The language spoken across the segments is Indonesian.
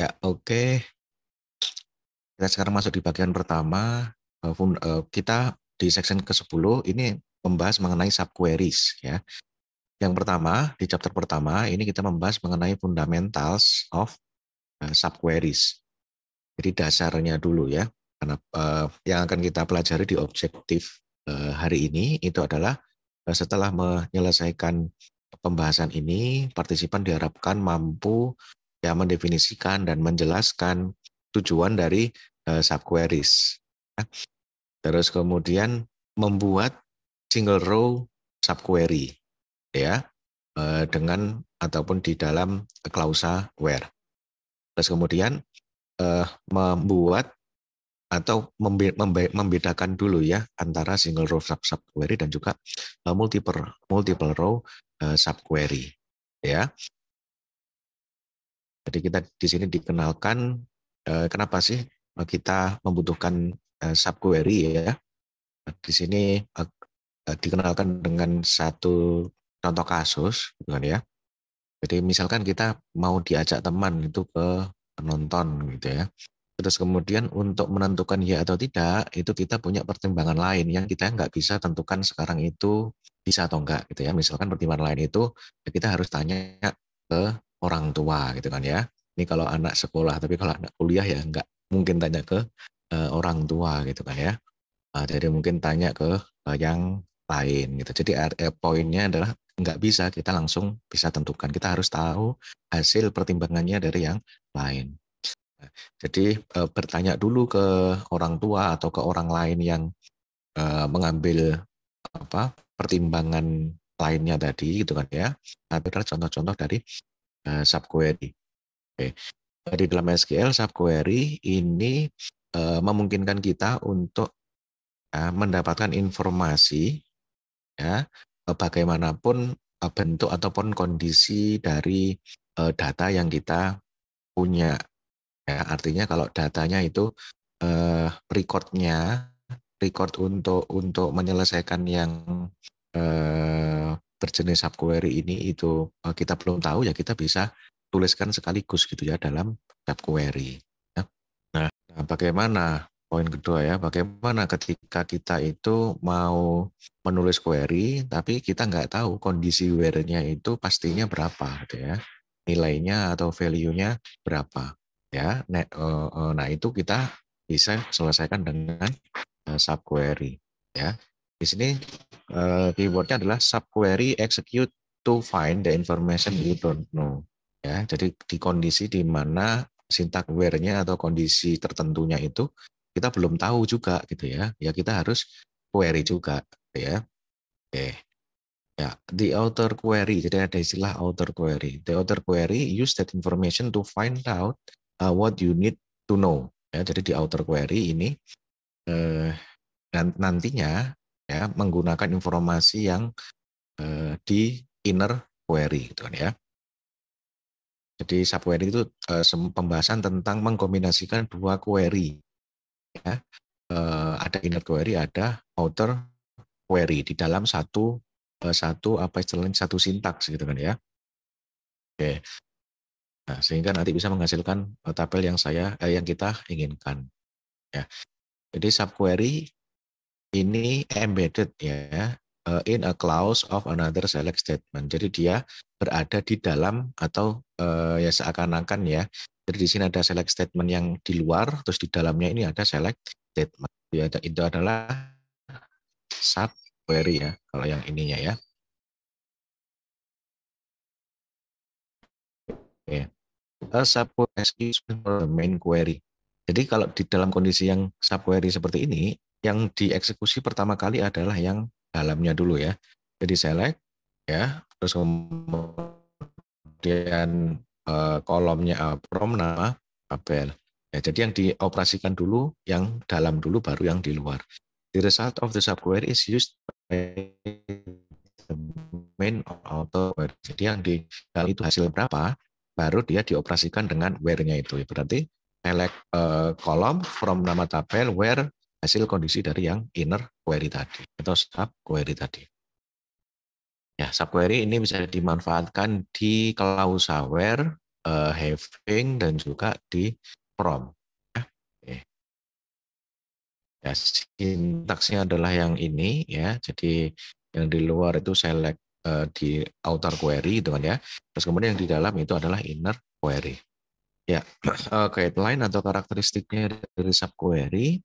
Ya, oke. Kita sekarang masuk di bagian pertama. Kita di section ke-10 ini membahas mengenai subqueries ya. Yang pertama, di chapter pertama ini kita membahas mengenai fundamentals of subqueries. Jadi dasarnya dulu ya. Karena yang akan kita pelajari di objektif hari ini itu adalah setelah menyelesaikan pembahasan ini, partisipan diharapkan mampu ya mendefinisikan dan menjelaskan tujuan dari subqueries. Terus kemudian membuat single row subquery ya dengan ataupun di dalam klausa where. Terus kemudian membuat atau membedakan dulu ya antara single row subquery dan juga multiple row subquery ya. Jadi kita di sini dikenalkan kenapa sih kita membutuhkan subquery ya. Di sini dikenalkan dengan satu contoh kasus gitu kan ya. Jadi misalkan kita mau diajak teman itu ke penonton gitu ya. Terus kemudian untuk menentukan ya atau tidak, itu kita punya pertimbangan lain yang kita nggak bisa tentukan sekarang itu bisa atau enggak gitu ya. Misalkan pertimbangan lain itu ya kita harus tanya ke orang tua gitu kan ya. Ini kalau anak sekolah, tapi kalau anak kuliah ya nggak mungkin tanya ke orang tua gitu kan ya. Jadi mungkin tanya ke yang lain gitu. Jadi poinnya adalah nggak bisa kita langsung bisa tentukan. Kita harus tahu hasil pertimbangannya dari yang lain. Jadi bertanya dulu ke orang tua atau ke orang lain yang mengambil pertimbangan lainnya tadi gitu kan ya. Nah, itu adalah contoh-contoh dari subquery. Oke. Di dalam SQL subquery ini memungkinkan kita untuk mendapatkan informasi ya bagaimanapun bentuk ataupun kondisi dari data yang kita punya. Ya, artinya kalau datanya itu record untuk menyelesaikan yang berjenis subquery ini itu kita belum tahu ya kita bisa tuliskan sekaligus gitu ya dalam subquery. Ya. Nah, bagaimana poin kedua ya? Bagaimana ketika kita itu mau menulis query tapi kita nggak tahu kondisi where-nya itu pastinya berapa gitu ya? Nilainya atau value-nya berapa? Ya, nah itu kita bisa selesaikan dengan subquery. Ya, di sini keywordnya adalah subquery execute to find the information you don't know. Ya, jadi di kondisi di mana syntax where-nya atau kondisi tertentunya itu kita belum tahu juga gitu ya. Ya kita harus query juga ya. Oke. Ya, the outer query. Jadi ada istilah outer query. The outer query use that information to find out what you need to know. Ya, jadi di outer query ini dan nantinya ya menggunakan informasi yang di inner query gitu kan ya. Jadi subquery itu pembahasan tentang mengkombinasikan dua query ya. Ada inner query, ada outer query di dalam satu apa istilahnya satu sintaks gitu kan ya. Oke. Nah, sehingga nanti bisa menghasilkan tabel yang kita inginkan ya. Jadi subquery ini embedded ya in a clause of another select statement. Jadi dia berada di dalam atau ya seakan-akan ya. Jadi di sini ada select statement yang di luar, terus di dalamnya ini ada select statement. Ya, itu adalah subquery ya, kalau yang ininya ya. Oke. A subquery is the main query. Jadi kalau di dalam kondisi yang subquery seperti ini, yang dieksekusi pertama kali adalah yang dalamnya dulu ya. Jadi select ya, terus kemudian kolomnya from nama tabel. Ya, jadi yang dioperasikan dulu yang dalam dulu baru yang di luar. The result of the subquery is used by the main auto query. Jadi yang di dalam itu hasil berapa, baru dia dioperasikan dengan where-nya itu. Berarti select kolom from nama tabel where hasil kondisi dari yang inner query tadi atau subquery tadi. Ya, subquery ini bisa dimanfaatkan di klausa where having, dan juga di from. Ya. Oke. Ya, sintaksnya adalah yang ini ya. Jadi yang di luar itu select di outer query gitu kan ya. Terus kemudian yang di dalam itu adalah inner query. Ya, guideline atau karakteristiknya dari subquery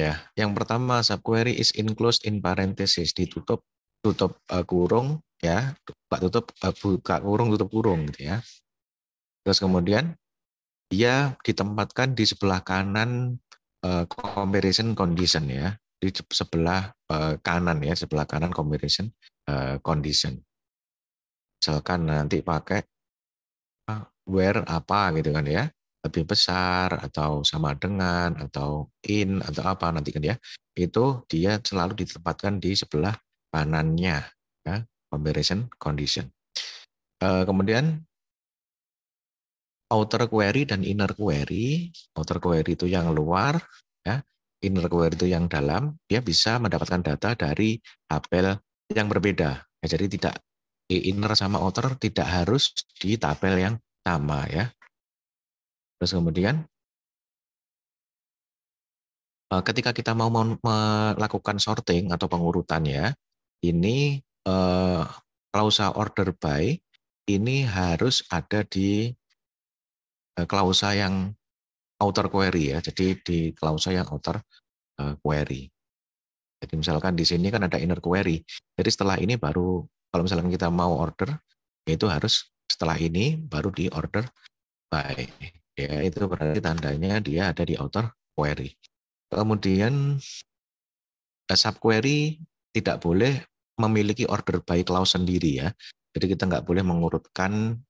ya. Yang pertama, subquery is enclosed in parenthesis, ditutup tutup kurung ya, buka kurung tutup kurung gitu ya. Terus kemudian dia ditempatkan di sebelah kanan comparison condition ya, di sebelah kanan ya, sebelah kanan comparison condition. Misalkan nanti pakai where apa gitu kan ya, lebih besar atau sama dengan atau in atau apa nanti kan ya, itu dia selalu ditempatkan di sebelah kanannya ya, comparison condition. Kemudian outer query dan inner query. Outer query itu yang luar, ya. Inner query itu yang dalam. Dia bisa mendapatkan data dari tabel yang berbeda. Ya, jadi tidak inner sama outer tidak harus di tabel yang sama ya. Terus kemudian ketika kita mau melakukan sorting atau pengurutan ya, ini klausa order by ini harus ada di klausa yang outer query ya. Jadi di klausa yang outer query. Jadi misalkan di sini kan ada inner query. Jadi setelah ini baru kalau misalkan kita mau order, itu harus setelah ini baru di order by. Ya, itu berarti tandanya dia ada di outer query. Kemudian subquery tidak boleh memiliki order by clause sendiri ya. Jadi kita nggak boleh mengurutkan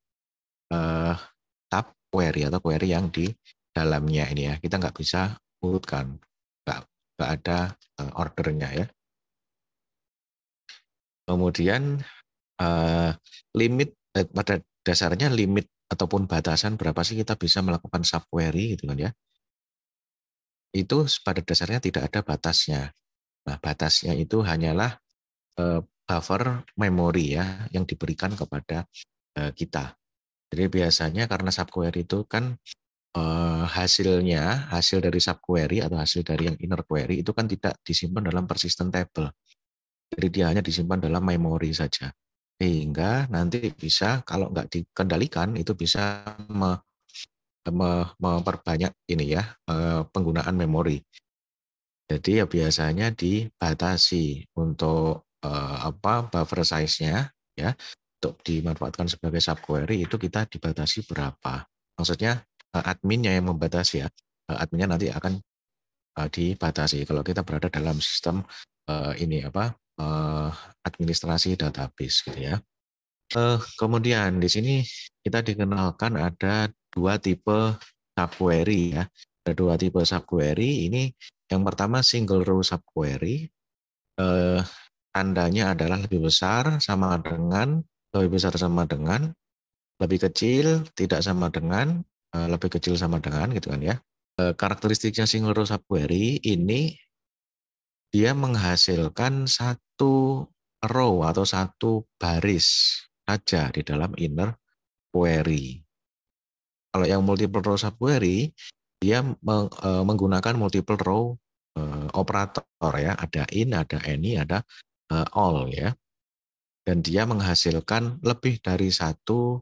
tab query atau query yang di dalamnya ini ya. Kita nggak bisa urutkan, nggak ada ordernya ya. Kemudian limit pada dasarnya limit ataupun batasan berapa sih kita bisa melakukan subquery gitu kan ya. Itu pada dasarnya tidak ada batasnya. Nah, batasnya itu hanyalah buffer memori ya yang diberikan kepada kita. Jadi biasanya karena subquery itu kan hasil dari subquery atau hasil dari yang inner query itu kan tidak disimpan dalam persistent table. Jadi dia hanya disimpan dalam memori saja. Sehingga nanti bisa kalau nggak dikendalikan itu bisa memperbanyak ini ya penggunaan memori. Jadi ya biasanya dibatasi untuk buffer size-nya ya untuk dimanfaatkan sebagai subquery itu kita dibatasi berapa. Maksudnya adminnya yang membatasi ya. Adminnya nanti akan dibatasi kalau kita berada dalam sistem administrasi database gitu ya. Kemudian di sini kita dikenalkan ada dua tipe subquery ya. Ada dua tipe subquery. Ini yang pertama single row subquery. Tandanya adalah lebih besar sama dengan, lebih besar sama dengan, lebih kecil tidak sama dengan, lebih kecil sama dengan gitu kan ya. Karakteristiknya single row subquery ini dia menghasilkan satu row atau satu baris saja di dalam inner query. Kalau yang multiple row subquery, dia menggunakan multiple row operator ya, ada in, ada any, ada all ya. Dan dia menghasilkan lebih dari satu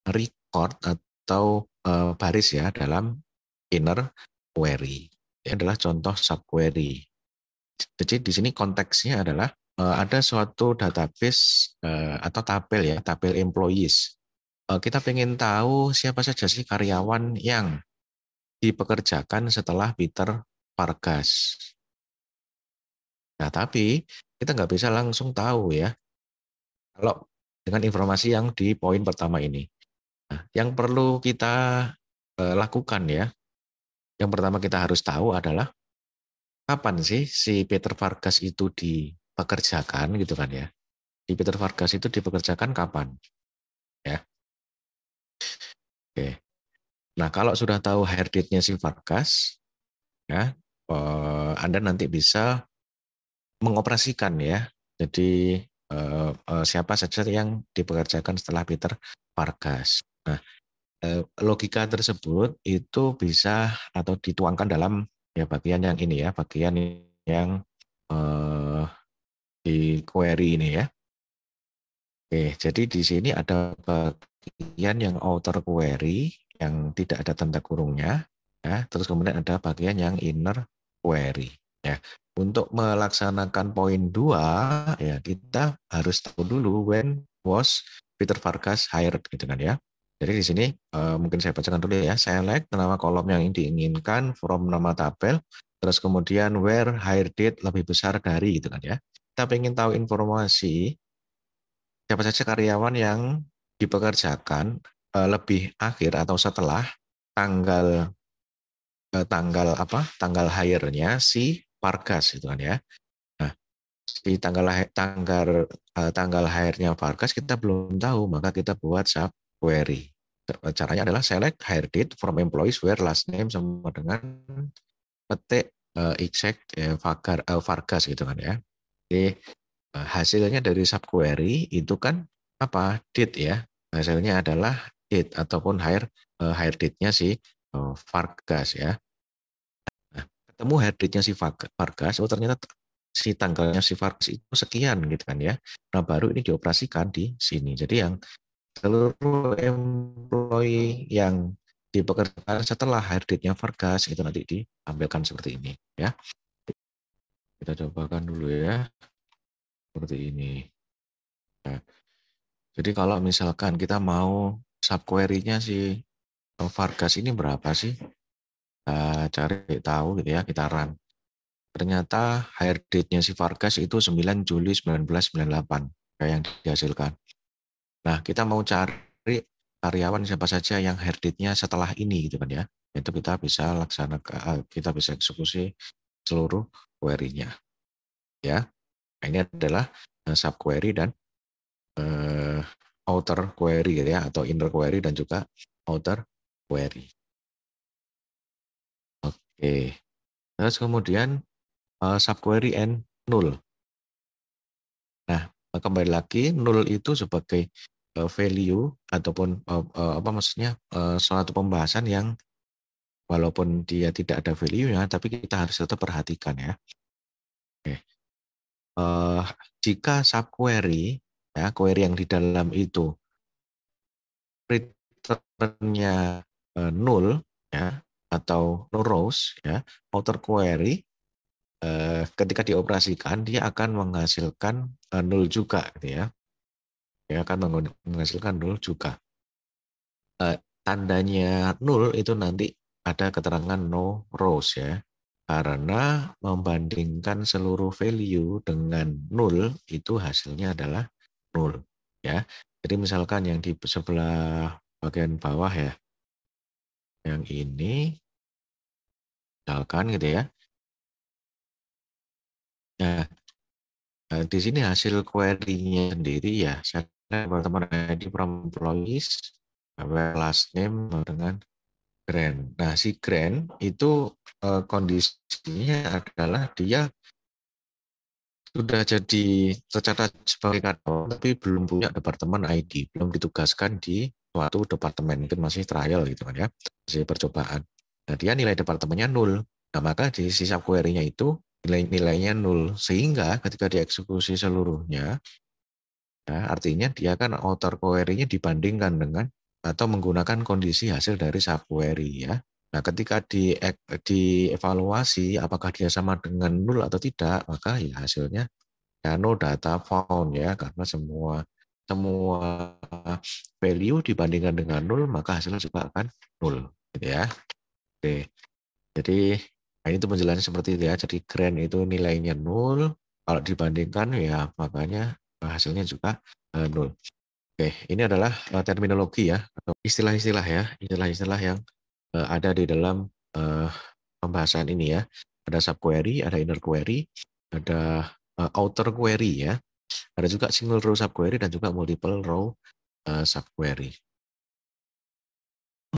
record atau baris ya dalam inner query. Ini adalah contoh subquery. Jadi di sini konteksnya adalah ada suatu database atau tabel ya, tabel employees. Kita ingin tahu siapa saja sih karyawan yang dipekerjakan setelah Peter Vargas. Nah, tapi kita nggak bisa langsung tahu ya, kalau dengan informasi yang di poin pertama ini. Nah, yang perlu kita lakukan ya, yang pertama kita harus tahu adalah kapan sih si Peter Vargas itu dipekerjakan gitu kan ya. Di Peter Vargas itu dipekerjakan kapan? Ya. Oke. Nah, kalau sudah tahu hire date-nya si Vargas, ya, Anda nanti bisa mengoperasikan ya. Jadi siapa saja yang dipekerjakan setelah Peter Vargas. Nah, logika tersebut itu bisa atau dituangkan dalam ya bagian yang ini ya, bagian yang di query ini ya. Oke, jadi di sini ada bagian yang outer query yang tidak ada tanda kurungnya, ya. Terus kemudian ada bagian yang inner query, ya. Untuk melaksanakan poin 2, ya kita harus tahu dulu when was Peter Vargas hired, gitu kan ya. Jadi di sini mungkin saya bacakan dulu ya. Select nama kolom yang diinginkan from nama tabel, terus kemudian where hire date lebih besar dari, gitu kan ya. Kita ingin tahu informasi siapa saja karyawan yang dipekerjakan lebih akhir atau setelah tanggal tanggal hire-nya si Vargas itu kan ya. Nah, di tanggal hire-nya Vargas kita belum tahu, maka kita buat sub query. Caranya adalah select hire date from employees where last name sama dengan petik exact Vargas gitu kan ya. Jadi hasilnya dari subquery itu kan apa? Date ya. Hasilnya adalah date ataupun hire date-nya si Vargas ya. Nah, ketemu hire date-nya si Vargas, oh ternyata si tanggalnya si Vargas itu sekian gitu kan ya. Nah, baru ini dioperasikan di sini. Jadi yang seluruh employee yang dipekerjakan setelah hire date-nya Vargas itu nanti ditampilkan seperti ini ya. Kita cobakan dulu ya. Seperti ini. Nah, jadi kalau misalkan kita mau subquery-nya si Vargas ini berapa sih? Kita cari tahu gitu ya, kita run. Ternyata hire date-nya si Vargas itu 9 Juli 1998 kayak yang dihasilkan. Nah, kita mau cari karyawan siapa saja yang hire date-nya setelah ini gitu kan ya. Itu kita bisa laksanakan, kita bisa eksekusi seluruh query-nya. Ya, ini adalah subquery dan outer query gitu ya, atau inner query dan juga outer query. Oke, terus kemudian subquery and null. Nah, kembali lagi null itu sebagai value ataupun apa maksudnya suatu pembahasan yang walaupun dia tidak ada value-nya, tapi kita harus tetap perhatikan ya. Oke. Jika subquery ya, query yang di dalam itu return-nya null ya atau no rows ya, outer query ketika dioperasikan dia akan menghasilkan null juga gitu ya. Dia akan menghasilkan null juga. Tandanya null itu nanti ada keterangan no rows ya. Karena membandingkan seluruh value dengan null itu hasilnya adalah null ya. Jadi misalkan yang di sebelah bagian bawah ya, yang ini misalkan gitu ya. Nah, di sini hasil query-nya sendiri ya, saya teman-teman ID from employees, last name dengan grant. Nah, si grant itu kondisinya adalah dia sudah jadi tercatat sebagai karyawan tapi belum punya departemen ID, belum ditugaskan di suatu departemen, mungkin masih trial gitu kan ya, masih percobaan. Nah, dia nilai departemennya nol. Nah, maka di sisa query-nya itu nilainya nol, sehingga ketika dieksekusi seluruhnya, ya, artinya dia kan outer query-nya dibandingkan dengan atau menggunakan kondisi hasil dari subquery ya. Nah, ketika dievaluasi apakah dia sama dengan nol atau tidak, maka ya hasilnya ya no data found ya, karena semua value dibandingkan dengan nol maka hasilnya juga akan nol gitu ya. Oke. Jadi nah itu penjelasannya seperti itu ya. Jadi grant itu nilainya nol, kalau dibandingkan ya makanya hasilnya juga nol. Oke, ini adalah terminologi ya atau istilah-istilah ya, istilah-istilah yang ada di dalam pembahasan ini ya. Ada subquery, ada inner query, ada outer query ya. Ada juga single row subquery dan juga multiple row subquery.